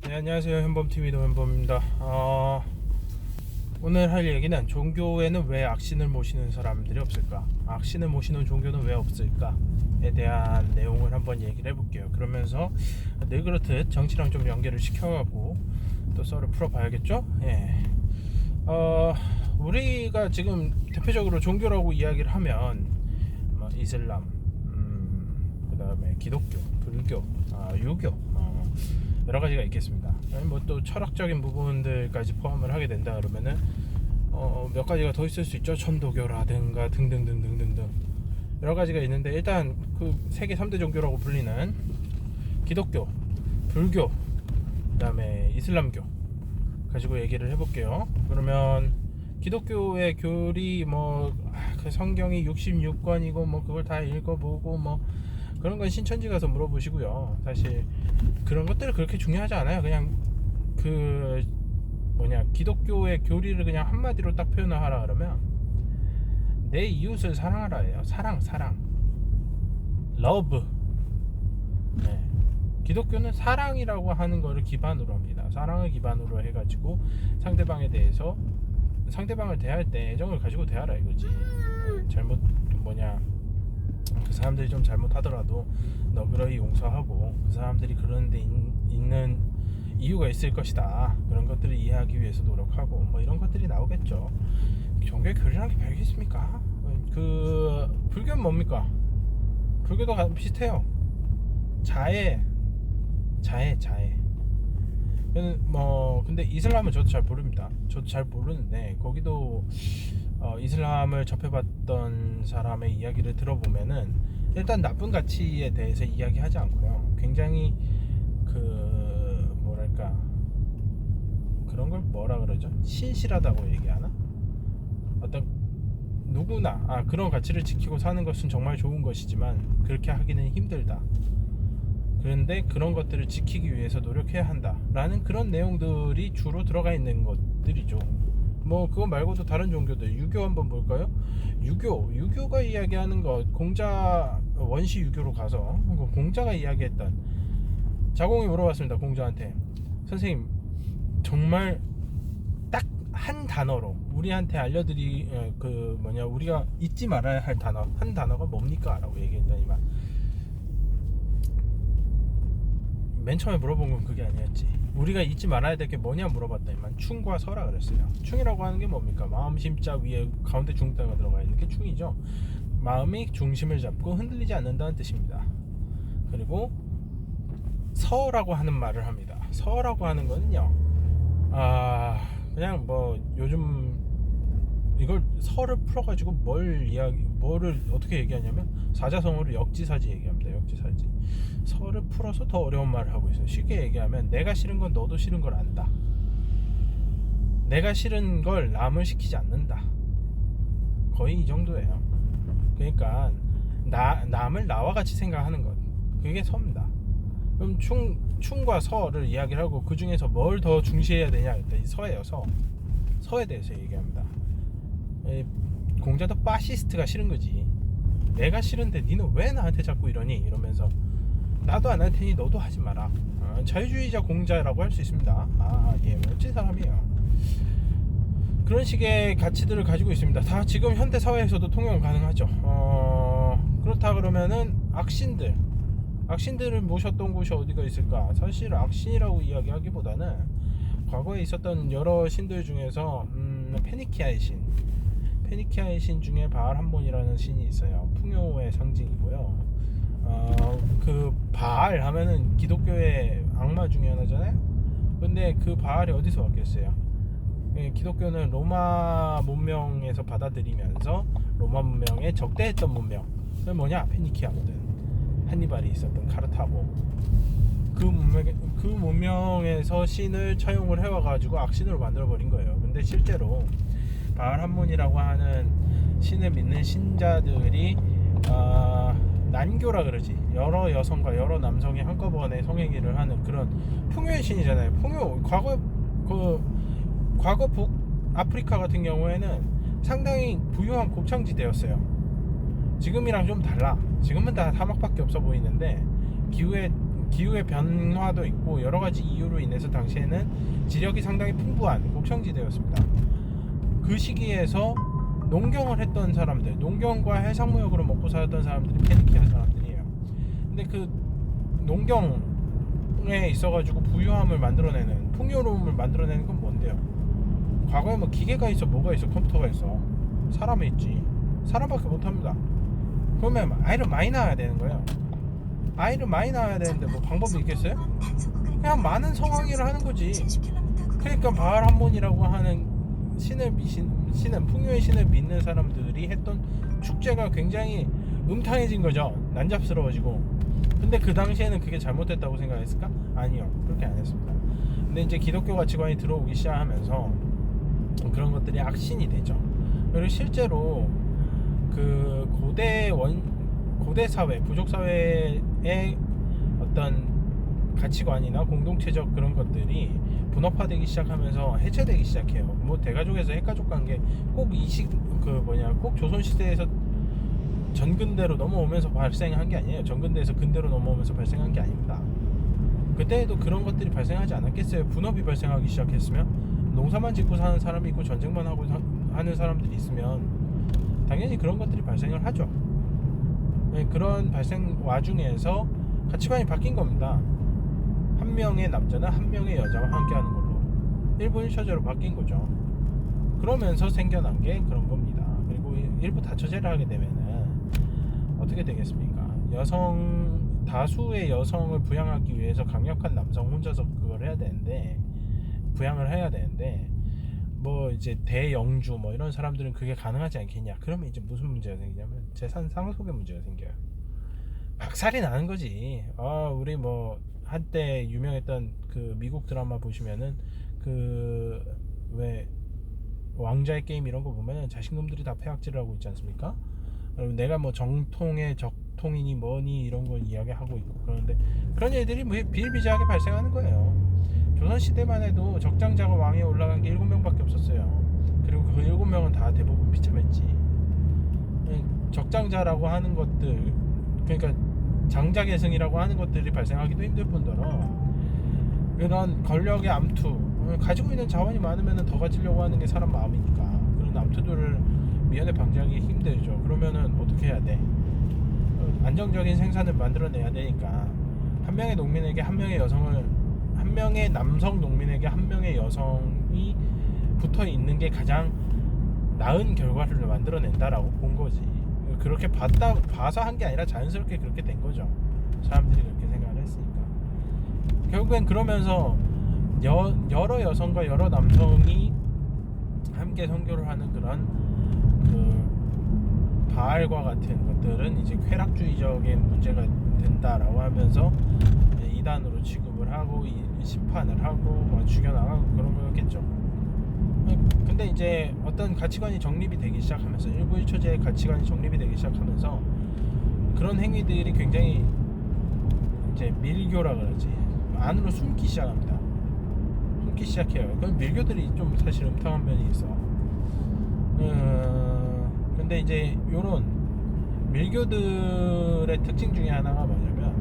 네, 안녕하세요. 현범TV 노현범입니다. 오늘 할 얘기는 종교에는 왜 악신을 모시는 사람들이 없을까? 악신을 모시는 종교는 왜 없을까?에 대한 내용을 한번 얘기를 해볼게요. 그러면서 늘 그렇듯 정치랑 좀 연결을 시켜가고 또 썰을 풀어봐야겠죠? 예. 우리가 지금 대표적으로 종교라고 이야기를 하면 뭐 이슬람, 그 다음에 기독교, 불교, 유교, 여러 가지가 있겠습니다. 뭐 또 철학적인 부분들까지 포함을 하게 된다 그러면은 몇 가지가 더 있을 수 있죠. 천도교라든가 등등등등등등 여러 가지가 있는데, 일단 그 세계 3대 종교라고 불리는 기독교, 불교, 그 다음에 이슬람교 가지고 얘기를 해볼게요. 그러면 기독교의 교리 그 성경이 66권이고 뭐 그걸 다 읽어보고 뭐 그런 건 신천지 가서 물어보시고요. 사실 그런 것들은 그렇게 중요하지 않아요. 그냥 기독교의 교리를 그냥 한마디로 딱 표현을 하라 그러면 내 이웃을 사랑하라예요. 사랑 러브. 네. 기독교는 사랑이라고 하는 거를 기반으로 합니다. 사랑을 기반으로 해가지고 상대방에 대해서, 상대방을 대할 때 애정을 가지고 대하라 이거지. 그 사람들이 좀 잘못하더라도 너그러이 용서하고 그 사람들이 그런 데 있는 이유가 있을 것이다, 그런 것들을 이해하기 위해서 노력하고 뭐 이런 것들이 나오겠죠. 종교의 교리라는 게 별게 있습니까? 그 불교는 뭡니까? 불교도 비슷해요. 자애. 근데 이슬람은 저도 잘 모릅니다. 저도 잘 모르는데 거기도 이슬람을 접해봤던 사람의 이야기를 들어보면은 일단 나쁜 가치에 대해서 이야기하지 않고요. 굉장히 그런 걸 뭐라 그러죠? 신실하다고 얘기하나? 어떤 누구나 그런 가치를 지키고 사는 것은 정말 좋은 것이지만 그렇게 하기는 힘들다. 그런데 그런 것들을 지키기 위해서 노력해야 한다 라는 그런 내용들이 주로 들어가 있는 것들이죠. 뭐 그거 말고도 다른 종교들, 유교 한번 볼까요? 유교가 이야기하는 것, 공자 원시 유교로 가서 공자가 이야기했던, 자공이 물어봤습니다. 공자한테, 선생님 정말 딱 한 단어로 우리한테 우리가 잊지 말아야 할 단어 한 단어가 뭡니까? 라고 얘기했더니만 맨 처음에 물어본 건 그게 아니었지. 우리가 잊지 말아야 될 게 뭐냐 물어봤더니만 충과 서라 그랬어요. 충이라고 하는 게 뭡니까? 마음 심자 위에 가운데 중자가 들어가 있는 게 충이죠. 마음이 중심을 잡고 흔들리지 않는다는 뜻입니다. 그리고 서라고 하는 말을 합니다. 서라고 하는 거는요, 그냥 요즘 이걸 서를 풀어가지고 뭐를 어떻게 얘기하냐면 사자성어로 역지사지 얘기합니다. 역지사지. 서를 풀어서 더 어려운 말을 하고 있어요. 쉽게 얘기하면 내가 싫은 건 너도 싫은 걸 안다. 내가 싫은 걸 남을 시키지 않는다. 거의 이 정도예요. 그러니까 남을 나와 같이 생각하는 것, 그게 서입니다. 그럼 충과 서를 이야기를 하고 그 중에서 뭘 더 중시해야 되냐 했더니 서예요. 서에 대해서 얘기합니다. 공자도 파시스트가 싫은 거지. 내가 싫은데 니는 왜 나한테 자꾸 이러니? 이러면서 나도 안 할 테니 너도 하지 마라. 자유주의자 공자라고 할 수 있습니다. 멋진 사람이에요. 그런 식의 가치들을 가지고 있습니다. 다 지금 현대 사회에서도 통용 가능하죠. 그렇다 그러면은 악신들을 모셨던 곳이 어디가 있을까? 사실 악신이라고 이야기하기보다는 과거에 있었던 여러 신들 중에서 페니키아의 신 중에 바알 함몬이라는 신이 있어요. 풍요의 상징이고요. 그 바알 하면은 기독교의 악마 중에 하나잖아요. 근데 그 바알이 어디서 왔겠어요? 기독교는 로마 문명에서 받아들이면서 로마 문명에 적대했던 문명, 그게 뭐냐? 페니키아거든. 한니발이 있었던 카르타고, 그 문명에서 신을 처용을 해와가지고 악신으로 만들어버린 거예요. 근데 실제로 바알 함몬이라고 하는 신을 믿는 신자들이 난교라 그러지, 여러 여성과 여러 남성이 한꺼번에 성행위를 하는 그런 풍요의 신이잖아요. 과거 북아프리카 같은 경우에는 상당히 부유한 곱창지대였어요. 지금이랑 좀 달라. 지금은 다 사막밖에 없어 보이는데 기후의 기후의 변화도 있고 여러 가지 이유로 인해서 당시에는 지력이 상당히 풍부한 곡성지대였습니다. 그 시기에서 농경을 했던 사람들, 농경과 해상무역으로 먹고 살았던 사람들이 페니키아 사람들이에요. 근데 그 농경에 있어가지고 부유함을 만들어내는, 풍요로움을 만들어내는 건 뭔데요? 과거에 뭐 기계가 있어, 뭐가 있어, 컴퓨터가 있어, 사람이 있지. 사람밖에 못합니다. 그러면 아이를 많이 낳아야 되는 거예요. 아이를 많이 낳아야 되는데 뭐 방법이 있겠어요? 그냥 많은 성황리를 하는 거지. 그러니까 바알 함몬이라고 하는 신은 풍요의 신을 믿는 사람들이 했던 축제가 굉장히 음탕해진 거죠. 난잡스러워지고. 근데 그 당시에는 그게 잘못됐다고 생각했을까? 아니요, 그렇게 안 했습니다. 근데 이제 기독교 가치관이 들어오기 시작하면서 그런 것들이 악신이 되죠. 그리고 실제로 그 고대 사회, 부족 사회의 어떤 가치관이나 공동체적 그런 것들이 분업화되기 시작하면서 해체되기 시작해요. 뭐 대가족에서 핵가족 관계 꼭 꼭 조선 시대에서 전근대로 넘어오면서 발생한 게 아니에요. 전근대에서 근대로 넘어오면서 발생한 게 아닙니다. 그때에도 그런 것들이 발생하지 않았겠어요? 분업이 발생하기 시작했으면, 농사만 짓고 사는 사람이 있고 전쟁만 하고 하는 사람들이 있으면 당연히 그런 것들이 발생을 하죠. 그런 발생 와중에서 가치관이 바뀐 겁니다. 한 명의 남자는 한 명의 여자와 함께 하는 걸로 일부 일처제로 바뀐 거죠. 그러면서 생겨난 게 그런 겁니다. 그리고 일부 다처제를 하게 되면은 어떻게 되겠습니까? 다수의 여성을 부양하기 위해서 강력한 남성 혼자서 그걸 해야 되는데, 부양을 해야 되는데, 뭐 이제 대영주 뭐 이런 사람들은 그게 가능하지 않겠냐? 그러면 이제 무슨 문제가 생기냐면 재산 상속의 문제가 생겨요. 박살이 나는 거지. 우리 뭐 한때 유명했던 그 미국 드라마 보시면은 그 왜 왕자의 게임 이런 거 보면은 자식놈들이 다 폐악질을 하고 있지 않습니까? 내가 뭐 정통의 적통이니 뭐니 이런 걸 이야기하고 있고 그러는데, 그런 일들이 뭐 비일비재하게 발생하는 거예요. 조선시대만 해도 적장자가 왕위에 올라간 게 7명밖에 없었어요. 그리고 그 7명은 다 대부분 비참했지. 적장자라고 하는 것들, 그러니까 장자계승이라고 하는 것들이 발생하기도 힘들 뿐더러 그런 권력의 암투, 가지고 있는 자원이 많으면 더 가지려고 하는 게 사람 마음이니까 그런 암투들을 미연에 방지하기 힘들죠. 그러면은 어떻게 해야 돼? 안정적인 생산을 만들어내야 되니까 한 명의 농민에게 한 명의 남성 농민에게 한 명의 여성이 붙어 있는 게 가장 나은 결과를 만들어낸다라고 본 거지. 그렇게 봐서 한 게 아니라 자연스럽게 그렇게 된 거죠. 사람들이 그렇게 생각을 했으니까. 결국엔 그러면서 여러 여성과 여러 남성이 함께 선교를 하는 그런 그 바알과 같은 것들은 이제 쾌락주의적인 문제가 된다라고 하면서 이단으로 취급을 하고 심판을 하고 뭐 죽여나가고 그런 거였겠죠. 근데 이제 어떤 가치관이 정립이 되기 시작하면서, 일부 일처제의 가치관이 정립이 되기 시작하면서 그런 행위들이 굉장히 이제 밀교라 그러지, 안으로 숨기 시작합니다. 숨기 시작해요. 그럼 밀교들이 좀 사실 음탕한 면이 있어. 근데 이제 요런 밀교들의 특징 중에 하나가 뭐냐면,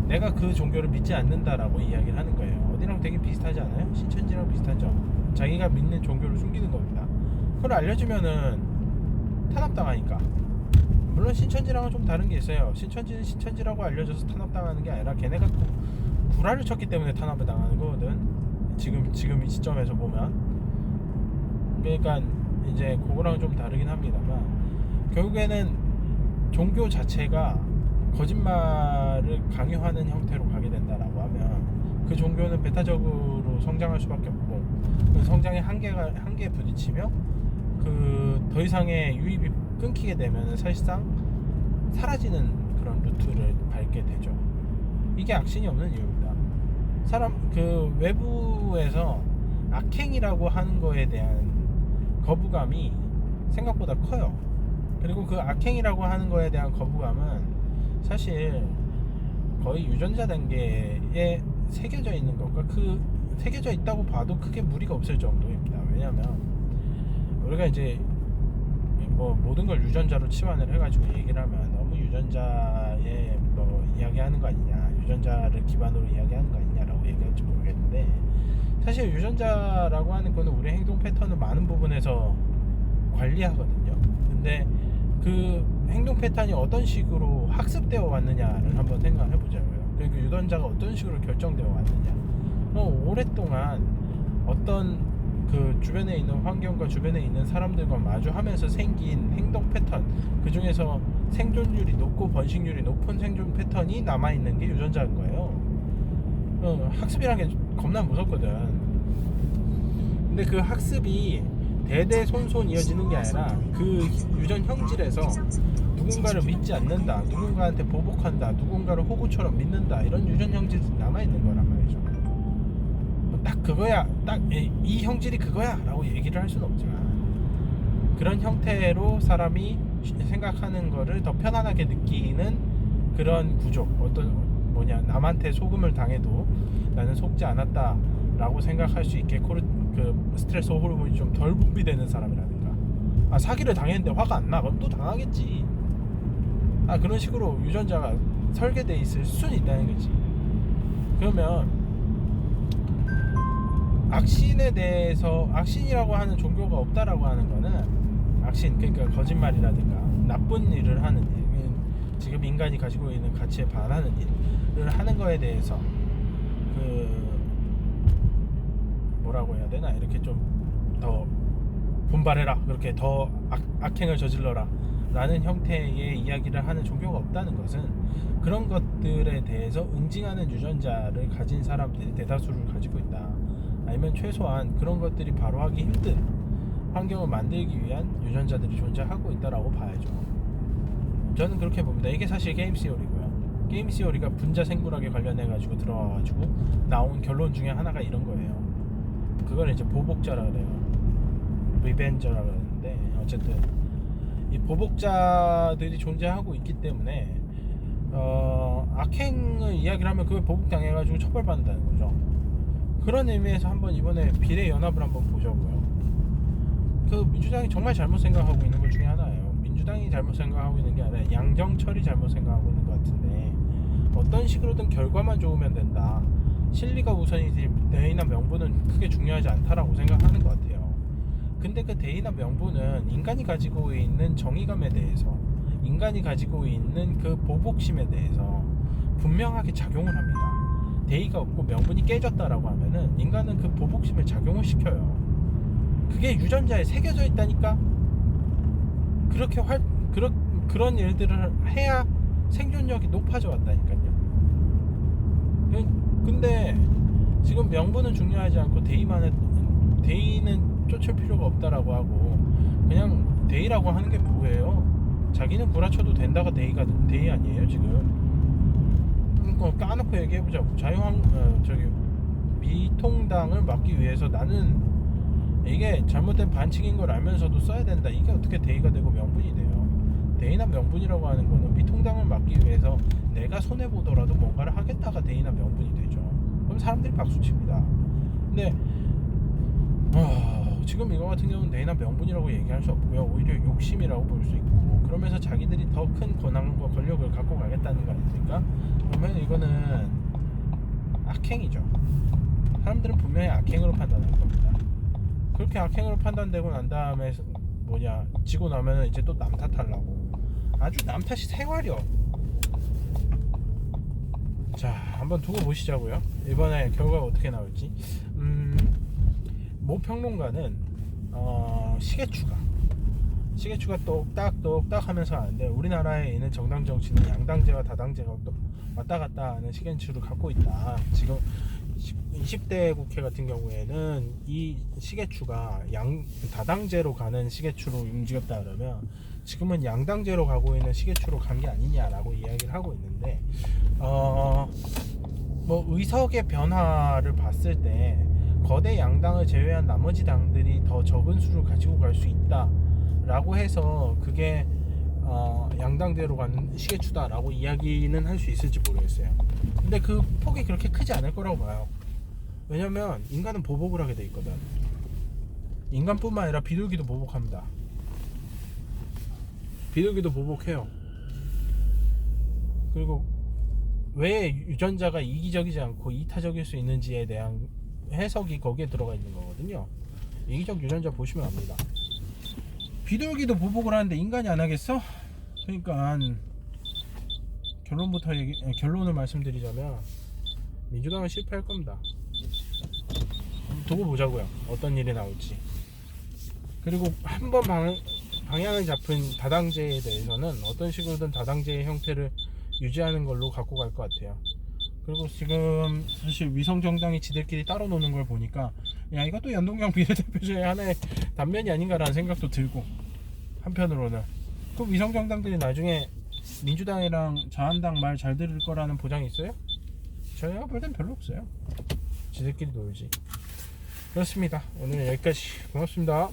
내가 그 종교를 믿지 않는다라고 이야기를 하는 거예요. 어디랑 되게 비슷하지 않아요? 신천지랑 비슷하죠. 자기가 믿는 종교를 숨기는 겁니다. 그걸 알려주면은 탄압당하니까. 물론 신천지랑은 좀 다른 게 있어요. 신천지는 신천지라고 알려져서 탄압당하는 게 아니라 걔네가 구라를 쳤기 때문에 탄압을 당하는 거거든. 지금 이 시점에서 보면. 그러니까 이제 그거랑 좀 다르긴 합니다만, 결국에는 종교 자체가 거짓말을 강요하는 형태로 가게 된다라고 하면 그 종교는 배타적으로 성장할 수밖에 없고, 그 성장의 한계에 부딪히며 그 더 이상의 유입이 끊기게 되면 사실상 사라지는 그런 루트를 밟게 되죠. 이게 악신이 없는 이유입니다. 그 외부에서 악행이라고 하는 거에 대한 거부감이 생각보다 커요. 그리고 그 악행이라고 하는 거에 대한 거부감은 사실 거의 유전자 단계에 새겨져 있는 것과 새겨져 있다고 봐도 크게 무리가 없을 정도입니다. 왜냐하면 우리가 이제 뭐 모든 걸 유전자로 치환을 해가지고 얘기를 하면 너무 유전자에 뭐 이야기하는 거 아니냐, 유전자를 기반으로 이야기하는 거 아니냐라고 얘기할지 모르겠는데, 사실 유전자라고 하는 거는 우리 행동 패턴을 많은 부분에서 관리하거든요. 근데 그 행동 패턴이 어떤 식으로 학습되어 왔느냐를 한번 생각해 보자고요. 그러니까 유전자가 어떤 식으로 결정되어 왔느냐. 오랫동안 어떤 그 주변에 있는 환경과 주변에 있는 사람들과 마주하면서 생긴 행동 패턴, 그 중에서 생존율이 높고 번식률이 높은 생존 패턴이 남아있는 게 유전자인 거예요. 학습이란 게 겁나 무섭거든. 근데 그 학습이 대대손손 이어지는 게 아니라 그 유전 형질에서 누군가를 믿지 않는다, 누군가한테 보복한다, 누군가를 호구처럼 믿는다, 이런 유전 형질이 남아있는 거란 말이죠. 딱 그거야, 딱 이 형질이 그거야 라고 얘기를 할 수는 없지만, 그런 형태로 사람이 생각하는 거를 더 편안하게 느끼는 그런 구조, 남한테 소금을 당해도 나는 속지 않았다 라고 생각할 수 있게 그 스트레스 호르몬이 좀 덜 분비되는 사람이라든가, 사기를 당했는데 화가 안 나, 그럼 또 당하겠지. 그런 식으로 유전자가 설계돼 있을 수는 있다는 거지. 그러면 악신에 대해서, 악신이라고 하는 종교가 없다라고 하는 거는, 악신 그러니까 거짓말이라든가 나쁜 일을 하는 일, 지금 인간이 가지고 있는 가치에 반하는 일을 하는 거에 대해서 뭐라고 해야 되나, 이렇게 좀 더 분발해라, 그렇게 더 악행을 저질러라 라는 형태의 이야기를 하는 종교가 없다는 것은, 그런 것들에 대해서 응징하는 유전자를 가진 사람들이 대다수를 가지고 있다, 아니면 최소한 그런 것들이 바로 하기 힘든 환경을 만들기 위한 유전자들이 존재하고 있다라고 봐야죠. 저는 그렇게 봅니다. 이게 사실 게임 시오리고요. 게임 시오리가 분자 생물학에 관련해 가지고 들어와가지고 나온 결론 중에 하나가 이런 거예요. 그걸 이제 보복자라 그래요. 리벤저라 그러는데, 어쨌든 이 보복자들이 존재하고 있기 때문에 악행을 이야기를 하면 그걸 보복당해가지고 처벌받는다는 거죠. 그런 의미에서 한번 이번에 비례 연합을 한번 보자고요. 그 민주당이 정말 잘못 생각하고 있는 것 중에 하나예요. 민주당이 잘못 생각하고 있는 게 아니라 양정철이 잘못 생각하고 있는 것 같은데, 어떤 식으로든 결과만 좋으면 된다, 실리가 우선이지 대의나 명분은 크게 중요하지 않다라고 생각하는 것 같아요. 근데 그 대의나 명분은 인간이 가지고 있는 정의감에 대해서, 인간이 가지고 있는 그 보복심에 대해서 분명하게 작용을 합니다. 대의가 없고 명분이 깨졌다라고 하면은 인간은 그 보복심을 작용을 시켜요. 그게 유전자에 새겨져 있다니까. 그렇게 그런 일들을 해야 생존력이 높아져 왔다니까요. 근데 지금 명분은 중요하지 않고 대의는 쫓을 필요가 없다라고 하고, 그냥 대의라고 하는 게 뭐예요? 자기는 구라쳐도 된다가 대의 아니에요 지금? 그러니까 까놓고 얘기해보자고. 미통당을 막기 위해서 나는 이게 잘못된 반칙인 걸 알면서도 써야 된다, 이게 어떻게 대의가 되고 명분이 돼요? 대의나 명분이라고 하는 거는 미통당을 막기 위해서 내가 손해보더라도 뭔가를 하겠다가 대의나 명분이 되죠. 그럼 사람들이 박수칩니다. 근데 지금 이거 같은 경우는 대의나 명분이라고 얘기할 수 없고요, 오히려 욕심이라고 볼 수 있고, 그러면서 자기들이 더 큰 권한과 권력을 갖고 가겠다는 거 아닙니까? 그러면 이거는 악행이죠. 사람들은 분명히 악행으로 판단할 겁니다. 그렇게 악행으로 판단되고 난 다음에 지고 나면은 이제 또 남 탓하려고, 아주 남 탓이 생활이요. 자, 한번 두고 보시자고요. 이번에 결과가 어떻게 나올지. 모 평론가는 시계추가 똑딱 하면서 하는데, 우리나라에 있는 정당 정치는 양당제와 다당제가 또 왔다 갔다 하는 시계추를 갖고 있다. 지금 20대 국회 같은 경우에는 이 시계추가 다당제로 가는 시계추로 움직였다 그러면, 지금은 양당제로 가고 있는 시계추로 간 게 아니냐라고 이야기를 하고 있는데, 의석의 변화를 봤을 때 거대 양당을 제외한 나머지 당들이 더 적은 수를 가지고 갈 수 있다라고 해서 그게 양당제로 가는 시계추다라고 이야기는 할 수 있을지 모르겠어요. 근데 그 폭이 그렇게 크지 않을 거라고 봐요. 왜냐면 인간은 보복을 하게 돼 있거든. 인간뿐만 아니라 비둘기도 보복합니다. 비둘기도 보복해요. 그리고 왜 유전자가 이기적이지 않고 이타적일 수 있는지에 대한 해석이 거기에 들어가 있는 거거든요. 이기적 유전자 보시면 압니다. 비둘기도 보복을 하는데 인간이 안 하겠어? 그러니까 결론을 말씀드리자면 민주당은 실패할 겁니다. 두고 보자고요. 어떤 일이 나올지. 그리고 한번 방향을 잡은 다당제에 대해서는 어떤 식으로든 다당제의 형태를 유지하는 걸로 갖고 갈 것 같아요. 그리고 지금 사실 위성정당이 지들끼리 따로 노는 걸 보니까 야, 이것도 연동형 비례대표제의 하나의 단면이 아닌가라는 생각도 들고, 한편으로는 그 위성정당들이 나중에 민주당이랑 자한당 말 잘 들을 거라는 보장이 있어요? 저희가 볼 땐 별로 없어요. 지들끼리 놀지. 그렇습니다. 오늘 여기까지. 고맙습니다.